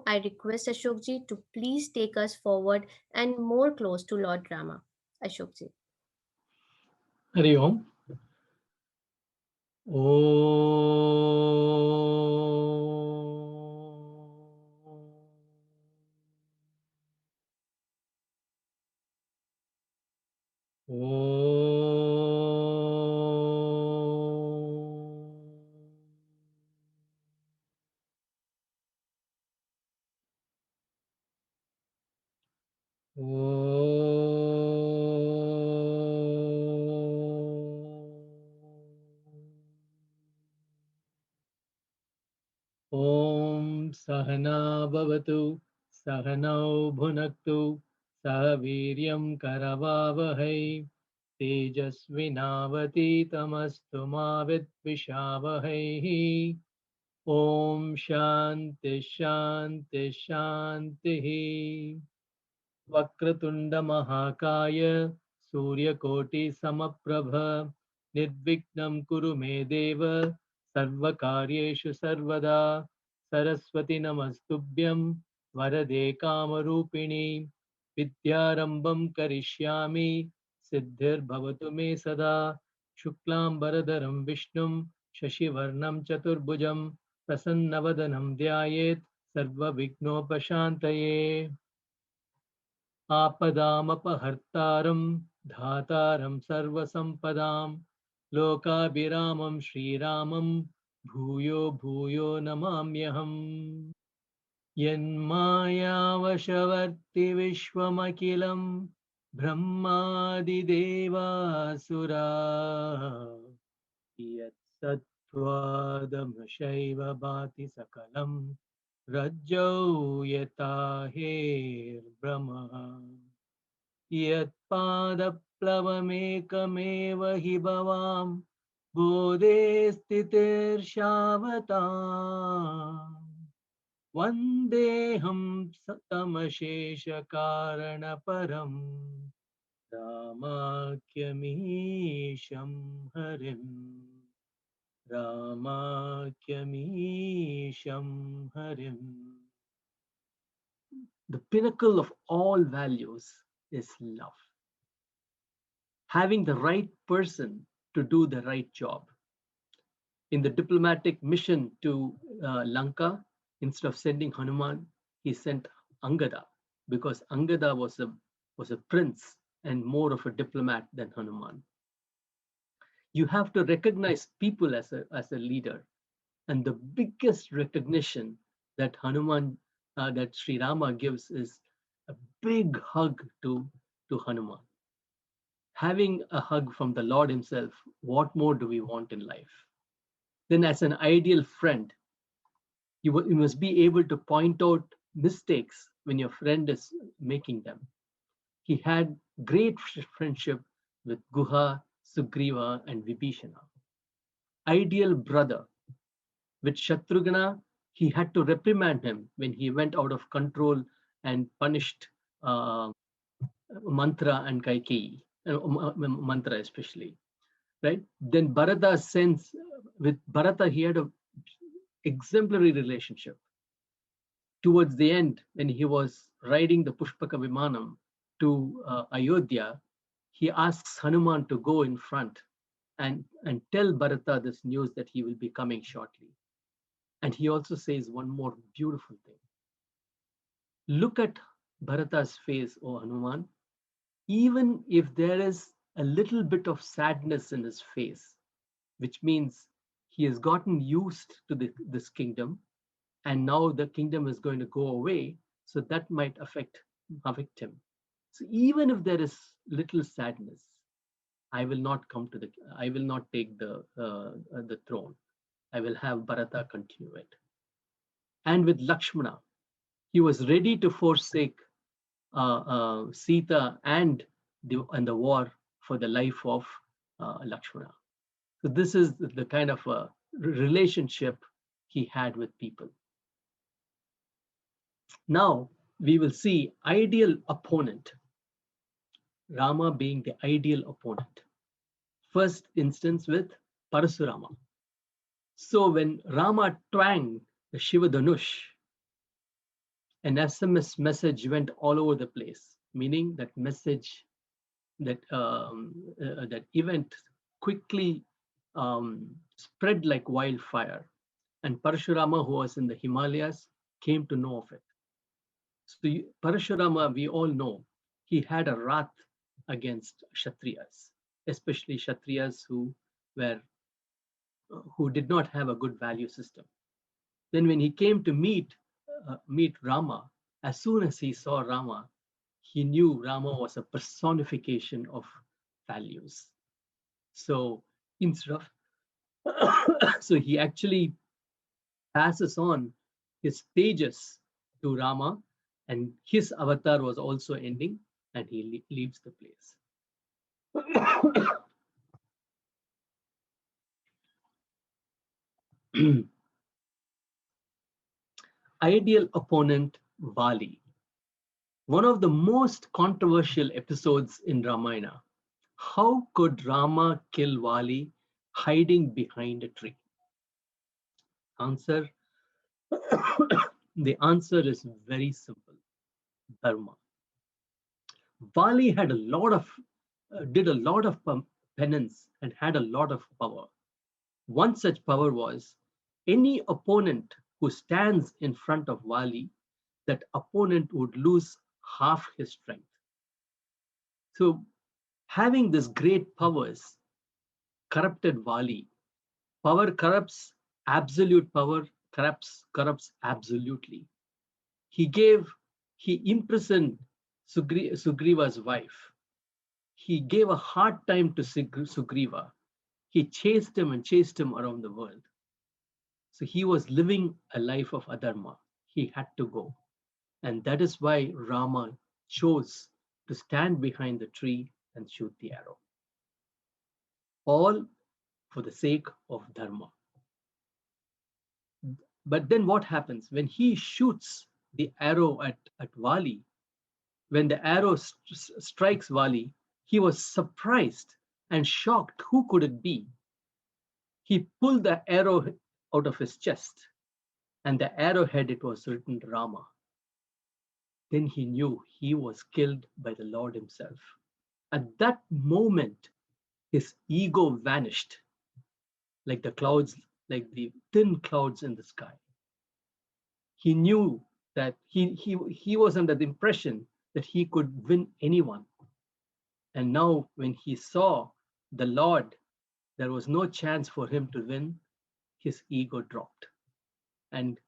I request Ashokji to please take us forward and more close to Lord Rama. Ashokji. Hari Om. Om Sahana Bhavatu Sahanau Bhunaktu Sahaviryam Karavavahai Tejasvinavati Tamastu Vidvishavahai. Om Shanti Shanti Shanti. Vakratunda Mahakaya Suryakoti Samaprabha Nirvignam Kuru Me Deva Sarvakaryeshu Sarvada Saraswati Namastubhyam Varade Kamarupini Vidyarambam Karishyami Siddhir Bhavatu Me Sada Shuklam Baradaram Vishnum Shashivarnam Chaturbhujam Prasannavadanam Dhyayet Sarva Vignopashantaye. आपदामपहर्तारं धातारं सर्वसम्पदां लोकाभिरामं श्रीरामं भूयो भूयो नमाम्यहम् यन्मायावशवर्तिविश्वमखिलं ब्रह्मादिदेवासुरा यत्सत्त्वादमशैव भाति सकलं रज्जौ यथा हेर्भ्रमः यत्पादप्लवमेकमेव हि भवां बोधे स्थितिर्षावताम् वन्देऽहं तमशेषकारणपरम् रामाख्यमीशं हरिम् रामाख्यमीशं हरिम्. The pinnacle of all values is love. Having the right person to do the right job. In the diplomatic mission to Lanka, instead of sending Hanuman, he sent Angada, because Angada was a prince and more of a diplomat than Hanuman. You have to recognize people as a leader. And the biggest recognition that that Sri Rama gives is a big hug to Hanuman. Having a hug from the Lord himself, what more do we want in life? Then as an ideal friend, you must be able to point out mistakes when your friend is making them. He had great friendship with Guha, Sugriva, and Vibhishana. Ideal brother. With Shatrughna, he had to reprimand him when he went out of control and punished Mantra and Kaikeyi, Mantra especially, right? Then Bharata sends, with Bharata, he had a exemplary relationship. Towards the end, when he was riding the Pushpaka Vimanam to Ayodhya, he asks Hanuman to go in front and tell Bharata this news that he will be coming shortly. And he also says one more beautiful thing. Look at Bharata's face, O Hanuman. Even if there is a little bit of sadness in his face, which means he has gotten used to this kingdom, and now the kingdom is going to go away, so that might affect him. So even if there is little sadness, I will not take the throne. I will have Bharata continue it. And with Lakshmana, he was ready to forsake Sita and the war for the life of Lakshmana. So this is the kind of relationship he had with people. Now we will see ideal opponent. Rama being the ideal opponent. First instance with Parasurama. So when Rama twanged the Shiva Dhanush, An SMS message went all over the place, meaning that message, that event quickly spread like wildfire. And Parashurama, who was in the Himalayas, came to know of it. So Parashurama, we all know, he had a wrath against Kshatriyas, especially Kshatriyas were who did not have a good value system. Then when he came to meet Rama, as soon as he saw Rama, he knew Rama was a personification of values. So instead of so he actually passes on his stages to Rama, and his avatar was also ending, and he leaves the place. Ideal opponent Vali. One of the most controversial episodes in Ramayana. How could Rama kill Vali hiding behind a tree? Answer The answer is very simple: Dharma. Vali had a lot of did a lot of penance and had a lot of power. One such power was any opponent who stands in front of Vali, that opponent would lose half his strength. So, having this great powers corrupted Vali. Power corrupts, absolute power corrupts absolutely. He gave, he imprisoned Sugriva's wife. He gave a hard time to Sugriva. He chased him around the world. So he was living a life of adharma. He had to go. And that is why Rama chose to stand behind the tree and shoot the arrow. All for the sake of dharma. But then what happens when he shoots the arrow at Vali? When the arrow strikes Vali, he was surprised and shocked. Who could it be? He pulled the arrow out of his chest, and the arrowhead, it was written Rama. Then he knew he was killed by the Lord himself. At that moment, his ego vanished like the clouds, like the thin clouds in the sky. He knew that he was under the impression that he could win anyone. And now, when he saw the Lord, there was no chance for him to win. His ego dropped. And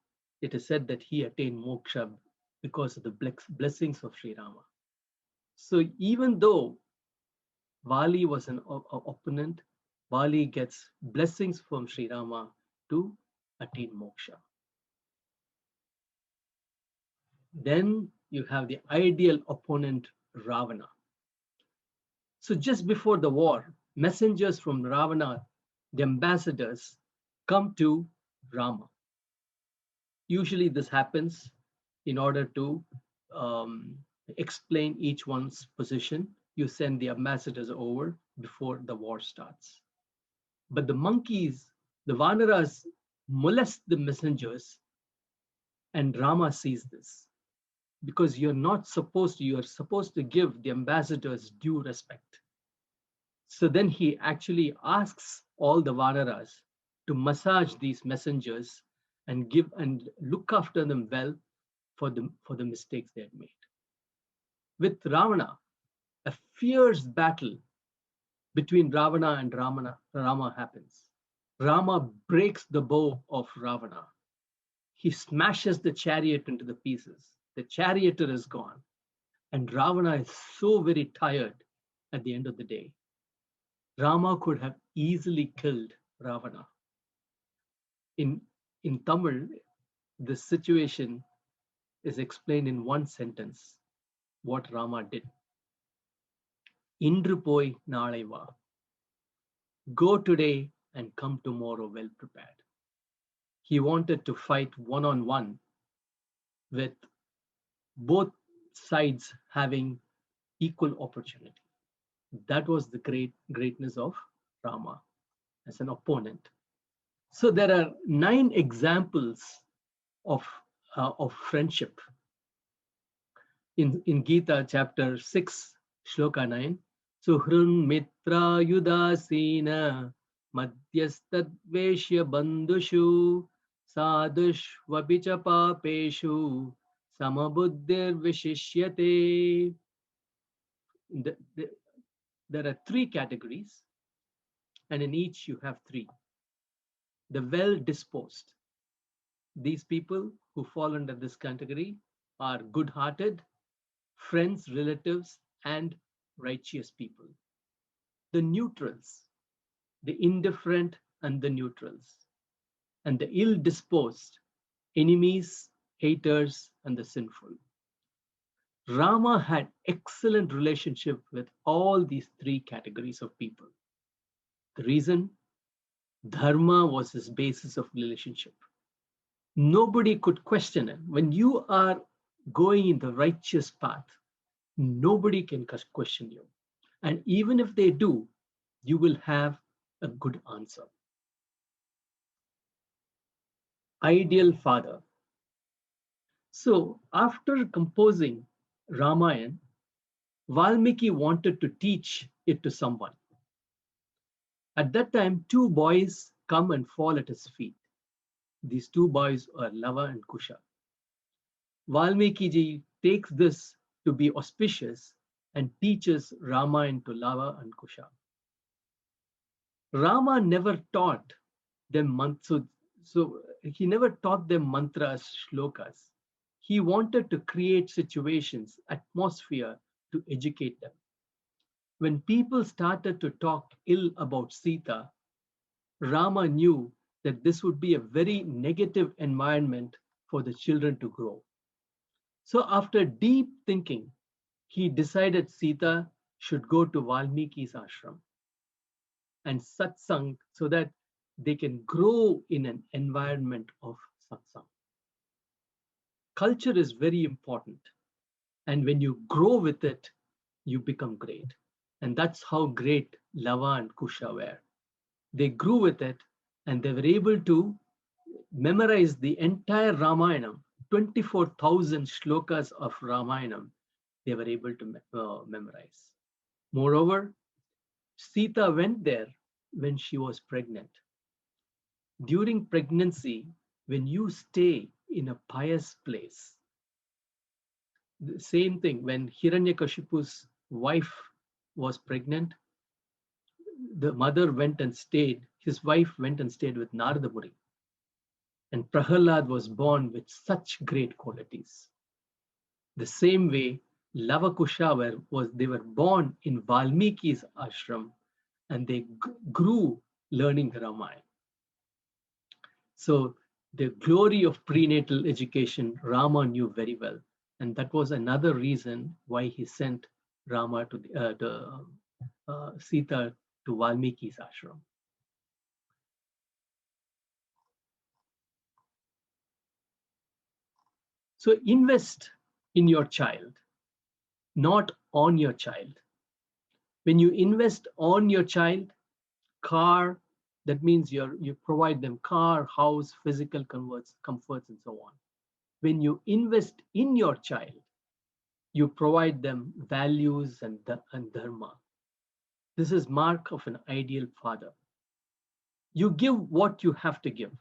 it is said that he attained moksha because of the blessings of Sri Rama. So, even though Vali was an opponent, Vali gets blessings from Sri Rama to attain moksha. Then you have the ideal opponent, Ravana. So just before the war, messengers from Ravana, the ambassadors, come to Rama. Usually this happens in order to explain each one's position. You send the ambassadors over before the war starts. But the monkeys, the Vanaras, molest the messengers, and Rama sees this. Because you're supposed to give the ambassadors due respect. So then he actually asks all the Vanaras to massage these messengers and give and look after them well for the mistakes they had made. With Ravana, a fierce battle between Ravana and Rama happens. Rama breaks the bow of Ravana. He smashes the chariot into the pieces. The charioteer is gone. And Ravana is so very tired at the end of the day. Rama could have easily killed Ravana. In, in Tamil, this situation is explained in one sentence, what Rama did. Indru poi naalai va. Go today and come tomorrow well prepared. He wanted to fight one-on-one with both sides having equal opportunity. That was the greatness of Rama as an opponent. So there are 9 examples of friendship in Gita chapter 6, shloka 9. Suhrun mitra yudasina madhyastadveshya bandhushu sadush vapicha papeshu samabuddhir vishishyate. There are three categories, and in each you have three. The well disposed. These people who fall under this category are good hearted, friends, relatives, and righteous people. The neutrals, the indifferent and the neutrals, and the ill disposed, enemies, haters, and the sinful. Rama had excellent relationship with all these three categories of people. The reason? Dharma was his basis of relationship. Nobody could question him. When you are going in the righteous path, nobody can question you. And even if they do, you will have a good answer. Ideal father. So, after composing Ramayana, Valmiki wanted to teach it to someone. At that time, two boys come and fall at his feet. These two boys are Lava and Kusha. Valmiki ji takes this to be auspicious and teaches Ramayana to Lava and Kusha. Rama never taught them so he never taught them mantras, shlokas. He wanted to create situations, atmosphere to educate them. When people started to talk ill about Sita, Rama knew that this would be a very negative environment for the children to grow. So, after deep thinking, he decided Sita should go to Valmiki's ashram and satsang so that they can grow in an environment of satsang. Culture is very important. And when you grow with it, you become great. And that's how great Lava and Kusha were. They grew with it and they were able to memorize the entire Ramayana, 24,000 shlokas of Ramayana, they were able to memorize. Moreover, Sita went there when she was pregnant. During pregnancy, when you stay in a pious place, the same thing when Hiranyakashipu's wife was pregnant, the mother went and stayed, his wife went and stayed with Narada Muni. And Prahalad was born with such great qualities. The same way, Lavakusha they were born in Valmiki's ashram and they grew learning Ramayana. So the glory of prenatal education, Rama knew very well. And that was another reason why he sent Rama to Sita to Valmiki's ashram. So invest in your child, not on your child. When you invest on your child, car, that means you provide them car, house, physical comforts, and so on. When you invest in your child, you provide them values and dharma. This is mark of an ideal father. You give what you have to give.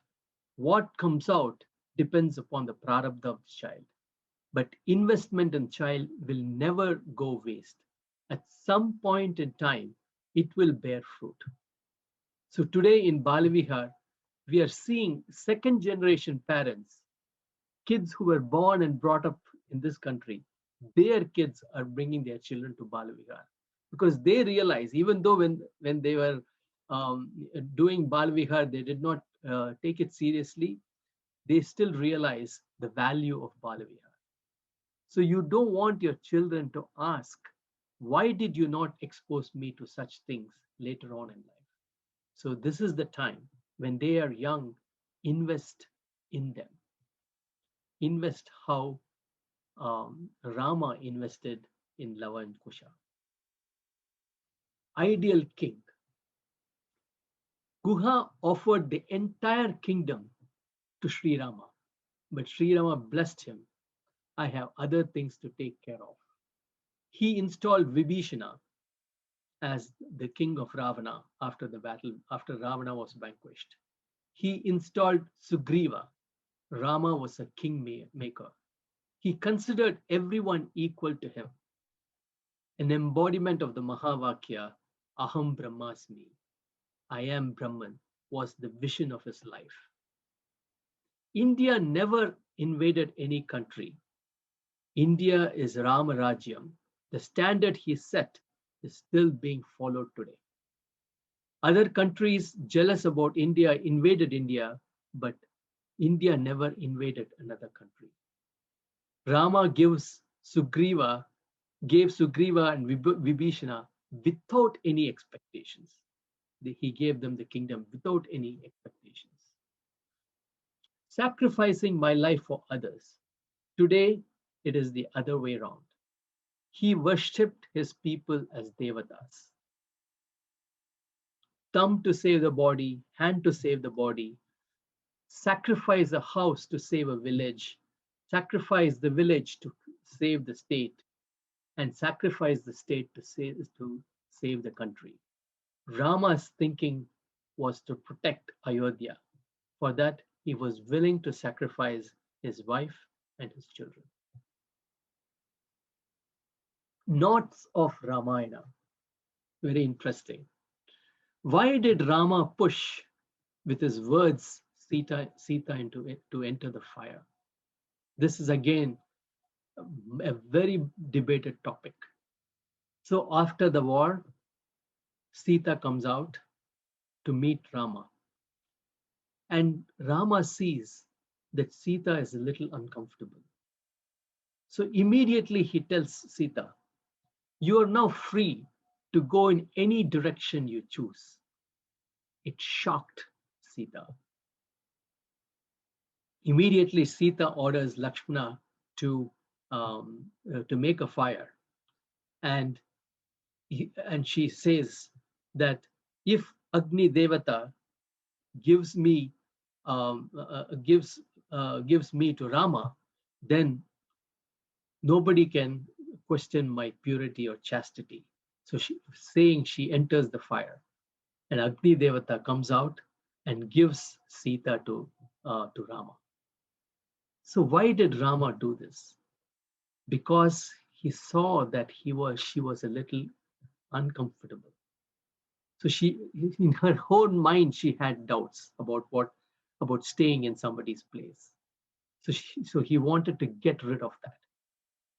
What comes out depends upon the prarabdha of the child. But investment in child will never go waste. At some point in time, it will bear fruit. So today in Balavihar, we are seeing second generation parents, kids who were born and brought up in this country, their kids are bringing their children to Balavihar because they realize, even though when they were doing Balavihar, they did not take it seriously, they still realize the value of Balavihar. So you don't want your children to ask, why did you not expose me to such things later on in life? So this is the time when they are young, invest in them. Invest how Rama invested in Lava and Kusha. Ideal king. Guha offered the entire kingdom to Sri Rama, but Sri Rama blessed him I have other things to take care of. He installed Vibhishana as the king of Ravana after the battle, after Ravana was vanquished. He installed Sugriva. Rama was a kingmaker. He considered everyone equal to him. An embodiment of the Mahavakya, Aham Brahmasmi, I am Brahman, was the vision of his life. India never invaded any country. India is Rama Rajyam. The standard he set is still being followed today. Other countries jealous about India invaded India, but India never invaded another country. Rama gave Sugriva and Vibhishana without any expectations. He gave them the kingdom without any expectations. Sacrificing my life for others. Today, it is the other way around. He worshipped his people as devatas. Thumb to save the body, hand to save the body, sacrifice a house to save a village, sacrifice the village to save the state, and sacrifice the state to save the country. Rama's thinking was to protect Ayodhya. For that, he was willing to sacrifice his wife and his children. Notes of Ramayana. Very interesting. Why did Rama push with his words Sita into it to enter the fire? This is again a very debated topic. So after the war, Sita comes out to meet Rama. And Rama sees that Sita is a little uncomfortable. So immediately he tells Sita, you are now free to go in any direction you choose. It shocked Sita. Immediately Sita orders Lakshmana to make a fire. And she says that if Agni Devata gives me gives me to Rama, then nobody can question my purity or chastity. So she enters the fire, and Agni Devata comes out and gives Sita to Rama. So why did Rama do this? Because he saw that she was a little uncomfortable. So in her own mind, she had doubts about staying in somebody's place. So he wanted to get rid of that.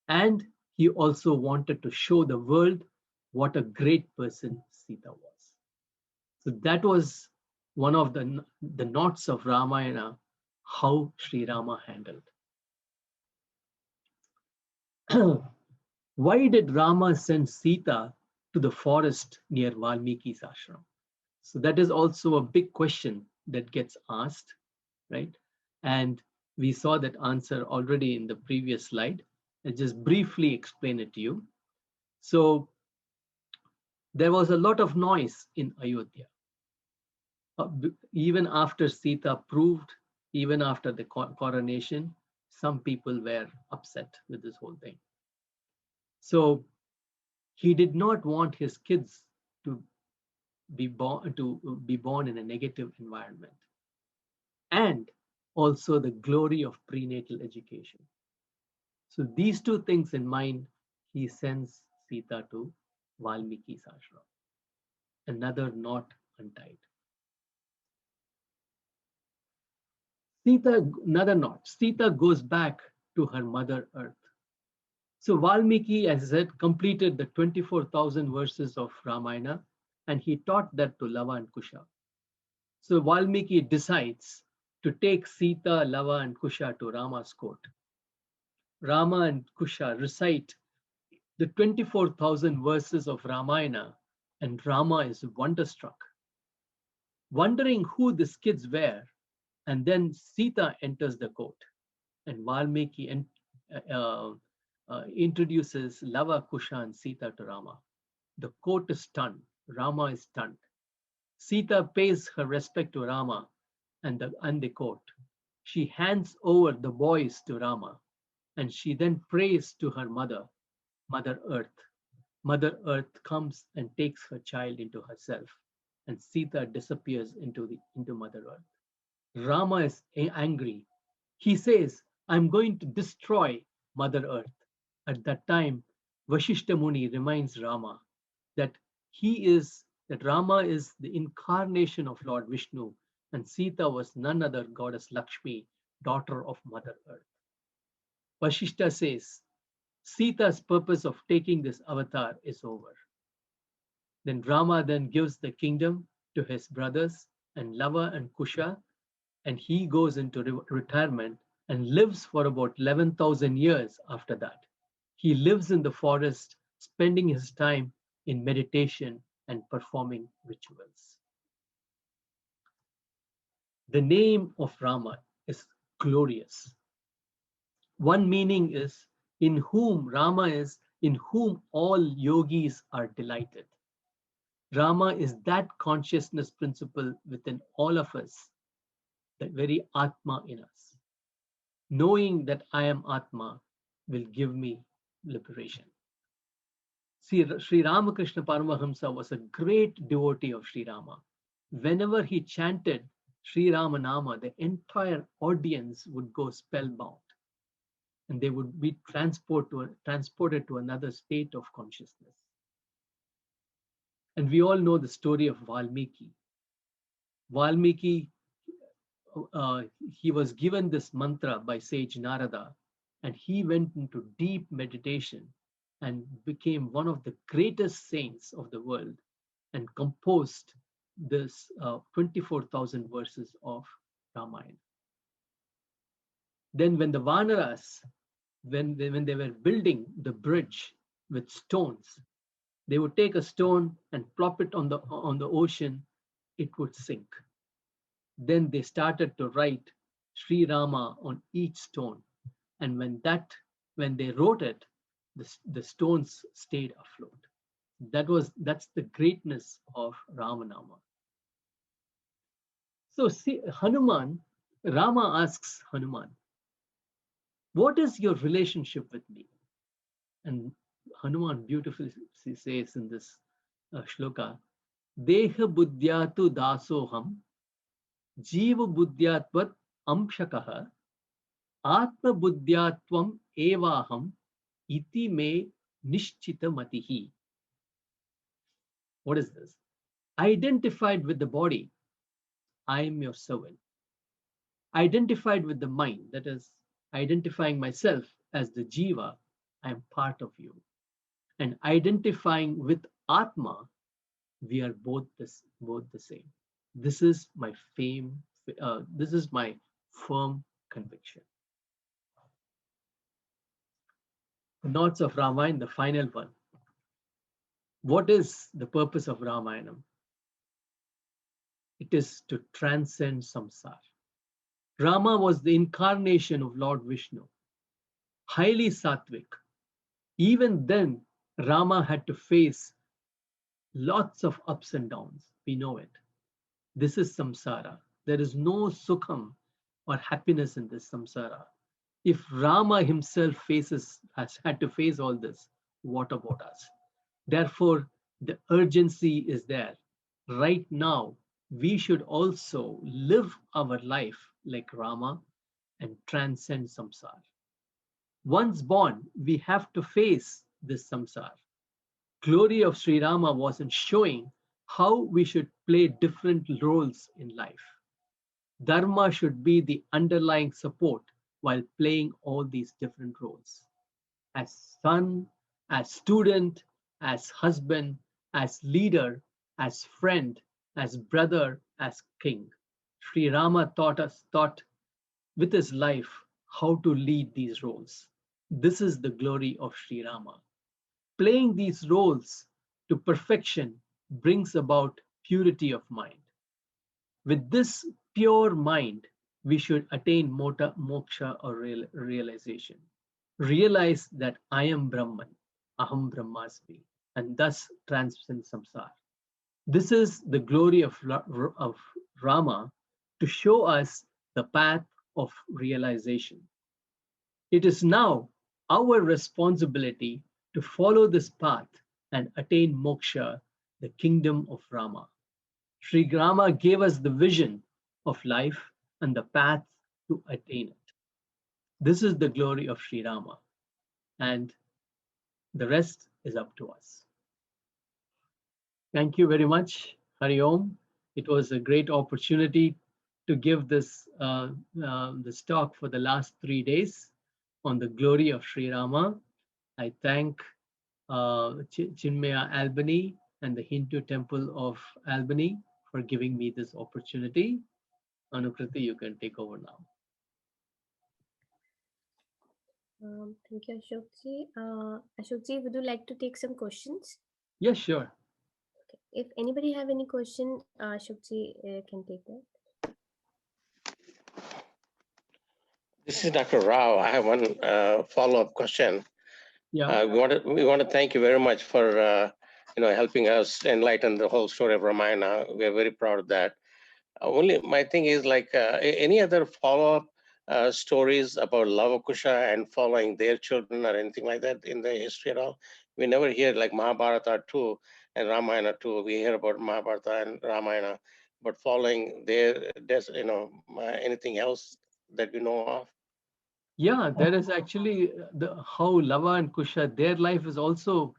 And he also wanted to show the world what a great person Sita was. So that was one of the knots of Ramayana, how Sri Rama handled. Why did Rama send Sita to the forest near Valmiki's ashram? So that is also a big question that gets asked, right? And we saw that answer already in the previous slide. I'll just briefly explain it to you. So there was a lot of noise in Ayodhya. Even after Sita proved, even after the coronation, some people were upset with this whole thing. So he did not want his kids to be born in a negative environment, and also the glory of prenatal education. So these two things in mind, he sends Sita to Valmiki's ashram. Another knot untied. Another knot. Sita goes back to her mother earth. So Valmiki, as I said, completed the 24,000 verses of Ramayana, and he taught that to Lava and Kusha. So Valmiki decides to take Sita, Lava, and Kusha to Rama's court. Rama and Kusha recite the 24,000 verses of Ramayana, and Rama is wonderstruck, wondering who these kids were. And then Sita enters the court, and Valmiki introduces Lava, Kusha, and Sita to Rama. The court is stunned. Rama is stunned. Sita pays her respect to Rama and the court. She hands over the boys to Rama. and she then prays to her mother, Mother Earth. Mother Earth comes and takes her child into herself, and Sita disappears into Mother Earth. Rama is angry. He says, I'm going to destroy Mother Earth. At that time, Vashishta Muni reminds Rama that that Rama is the incarnation of Lord Vishnu, and Sita was none other goddess Lakshmi, daughter of Mother Earth. Vashishta says, Sita's purpose of taking this avatar is over. Then Rama then gives the kingdom to his brothers and Lava and Kusha, and he goes into retirement and lives for about 11,000 years after that. He lives in the forest, spending his time in meditation and performing rituals. The name of Rama is glorious. One meaning is in whom Rama is, in whom all yogis are delighted. Rama is that consciousness principle within all of us, that very Atma in us. Knowing that I am Atma will give me liberation. See, Sri Ramakrishna Paramahamsa was a great devotee of Sri Rama. Whenever he chanted Sri Ramanama, the entire audience would go spellbound and they would be transported to another state of consciousness. And we all know the story of Valmiki. Valmiki, he was given this mantra by sage Narada, and he went into deep meditation and became one of the greatest saints of the world and composed this 24,000 verses of Ramayana. Then when the Vanaras, when they were building the bridge with stones, they would take a stone and plop it on the ocean, it would sink. Then they started to write Sri Rama on each stone. And when they wrote it, the stones stayed afloat. That's the greatness of Ramanama. So see, Rama asks Hanuman, what is your relationship with me? And Hanuman beautifully says in this shloka, Deha buddhyatu dasoham, jiva buddhyatvat amshakaha, atma buddhyatvam evaham, iti me nishchita matihi. What is this? Identified with the body, I am your servant. Identified with the mind, that is, identifying myself as the jiva, I am part of you. And identifying with Atma, we are both the same. This is my this is my firm conviction. The notes of Ramayana, the final one. What is the purpose of Ramayana? It is to transcend samsara. Rama was the incarnation of Lord Vishnu, highly sattvic. Even then, Rama had to face lots of ups and downs. We know it. This is samsara. There is no sukham or happiness in this samsara. If Rama himself has had to face all this, what about us? Therefore, the urgency is there. Right now, we should also live our life like Rama and transcend samsara. Once born, we have to face this samsara. Glory of Sri Rama was in showing how we should play different roles in life. Dharma should be the underlying support while playing all these different roles. As son, as student, as husband, as leader, as friend, as brother, as king. Sri Rama taught with his life how to lead these roles. This is the glory of Sri Rama. Playing these roles to perfection brings about purity of mind. With this pure mind, we should attain moksha or realization. Realize that I am Brahman, Aham Brahmasmi, and thus transcend samsara. This is the glory of Rama to show us the path of realization. It is now our responsibility to follow this path and attain moksha, the kingdom of Rama. Sri Rama gave us the vision of life and the path to attain it. This is the glory of Sri Rama, and the rest is up to us. Thank you very much, Hari Om. It was a great opportunity to give this talk for the last 3 days on the glory of Sri Rama. I thank Chinmaya Albany and the Hindu Temple of Albany for giving me this opportunity. Anukriti, you can take over now. Thank you, Ashokji. Ashokji, would you like to take some questions? Yes, sure. Okay. If anybody have any question, Ashokji can take that. This is Dr. Rao. I have one follow-up question. Yeah. We want to thank you very much for helping us enlighten the whole story of Ramayana. We are very proud of that. Only my thing is like any other follow-up stories about Lavakusha and following their children or anything like that in the history at all. We never hear like Mahabharata too and Ramayana too. We hear about Mahabharata and Ramayana, but following their, anything else that we know of. Yeah, there is actually how Lava and Kusha, their life is also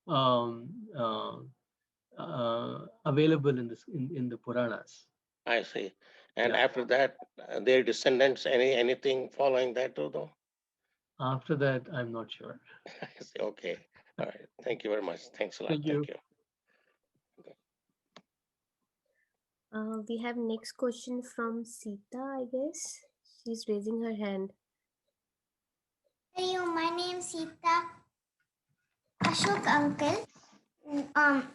um, uh, available in in the Puranas. I see. And Yeah. after that, their descendants, anything following that too, though? After that, I'm not sure. I see. Okay. All right. Thank you very much. Thanks a lot. Thank Thank you. you. We have next question from Sita, I guess. She's raising her hand. Hello, my name's Sita. Ashok uncle. Um,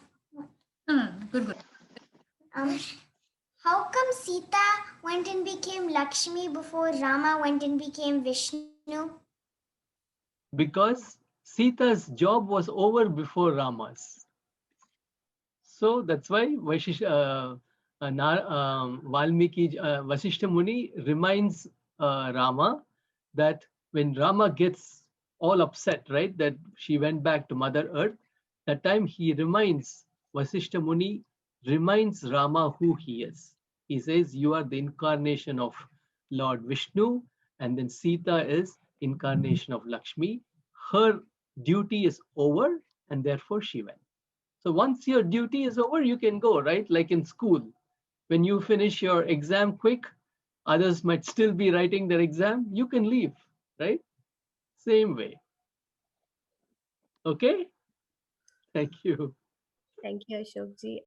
Good. how come Sita went and became Lakshmi before Rama went and became Vishnu? Because Sita's job was over before Rama's. So that's why Valmiki, Vasishta Muni reminds Rama that when Rama gets all upset, right, that she went back to Mother Earth, that time he reminds, Vasishta Muni reminds Rama who he is. He says, you are the incarnation of Lord Vishnu, and then Sita is incarnation of Lakshmi. Her duty is over, and therefore she went. So once your duty is over, you can go, right? Like in school, when you finish your exam quick, others might still be writing their exam, you can leave, right? Same way. Okay? Thank you. Thank you, Ashokji.